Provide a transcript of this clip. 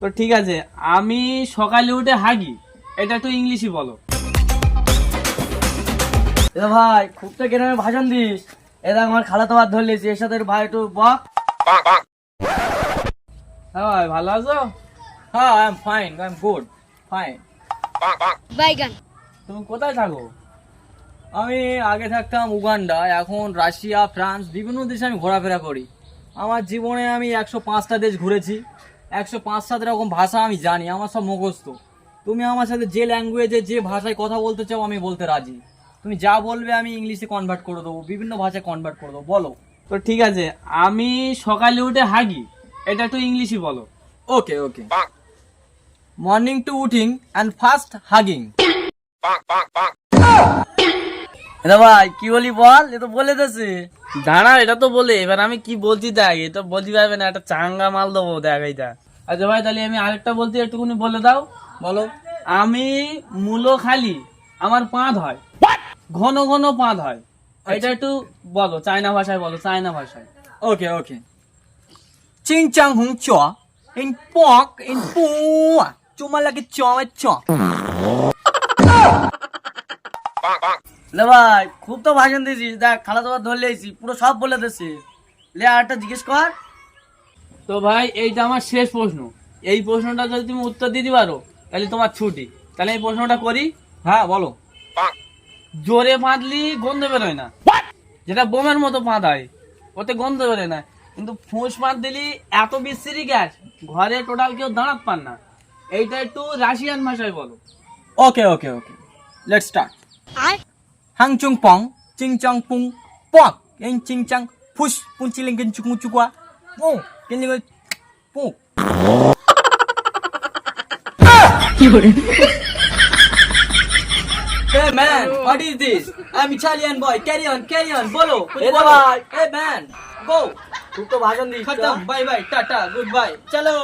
তো ঠিক আছে, আমি সকালে উঠে হাগি, এটা একটু ইংলিশে বলো। এ ভাই খুব তো গ্রামে ভাষণ দিস। এটা আমার খালাতো ভাত ধরলেছি, এর সাথে ভাই একটু বক। হ্যাঁ ভাই, ভালো আছো? হ্যাঁ I am fine, I am good fine. বাইগান। তুমি কোথায় থাকো? আমি আগে থাকতাম উগান্ডা, এখন রাশিয়া, ফ্রান্স, বিভিন্ন দেশে আমি ঘোরাফেরা করি। আমার জীবনে আমি 105টা দেশ ঘুরেছি, 105 রকম ভাষা আমি জানি, আমার সব মুখস্থ। তুমি আমার সাথে যে ল্যাঙ্গুয়েজে যে ভাষায় কথা বলতে চাও আমি বলতে রাজি। তুমি যা বলবে আমি ইংলিশে কনভার্ট করে দেবো, বিভিন্ন ভাষায় কনভার্ট করে দেবো, বলো। তো ঠিক আছে, আমি সকালে উঠে হাগি, এটা একটু ইংলিশে বলো। Okay okay. মর্নিং টু উঠিং অ্যান্ড ফার্স্ট হাগিং। এটা ভাই কি বলি বল, এ তো বলে দেছে। দাঁড়া, এটা তো বলে, এবার আমি কি বলছি দেখ, এ তো বলতে পারবে না, একটা চাঙ্গা মাল দেবো দেখ এইটা। আচ্ছা ভাই, তাহলে আমি আরেকটা বলতে একটুখানি বলে দাও। বলো। আমি মূলো খালি, আমার পাঁদ হয়, ঘন ঘন পাঁদ হয়, এটা একটু বলো, চায়না ভাষায় বলো, চায়না ভাষায়। ওকে ওকে। চিং চাং হুং চ ইন পক ইন পু চুমা লাগে চ চ। লে ভাই খুব তো ভাষণ দিয়েছিস, দেখ খালা তোমার ধরলে এসি পুরো সব বলে দিয়েছি। লে আরেকটা জিজ্ঞেস কর। তো ভাই, এইটা আমার শেষ প্রশ্ন। এই প্রশ্নটা যদি তুমি উত্তর দিতে পারো তাহলে তোমার ছুটি। তাহলে এই প্রশ্নটা করি। হ্যাঁ বলো। জোরে বাঁধলি গন্ধ বেরোয় না, যেটা বোমের মতো বাঁধ হয়, ওতে গন্ধ বেরোয় না। কিন্তু ফুঁস বাঁধ দিলি এত বিশ্রী গ্যাস, ঘরে টোটাল কেউ দাঁড়াতে পার না। এইটা একটু রাশিয়ান ভাষায় বলো। Okay okay okay, let's start. আর হাং চুং পং চিং চাং পুং পক ইন চিং চাং ফুস পুং চিলিং কিন চুকু চুকুয়া পুং কিন link Pung. Hey man, what is this? I'm Italian boy. Carry on. Bolo. Hey bhai. Hey man, go. तू तो भाषण दी खत्म. Bye bye. Tata. Goodbye. चलो.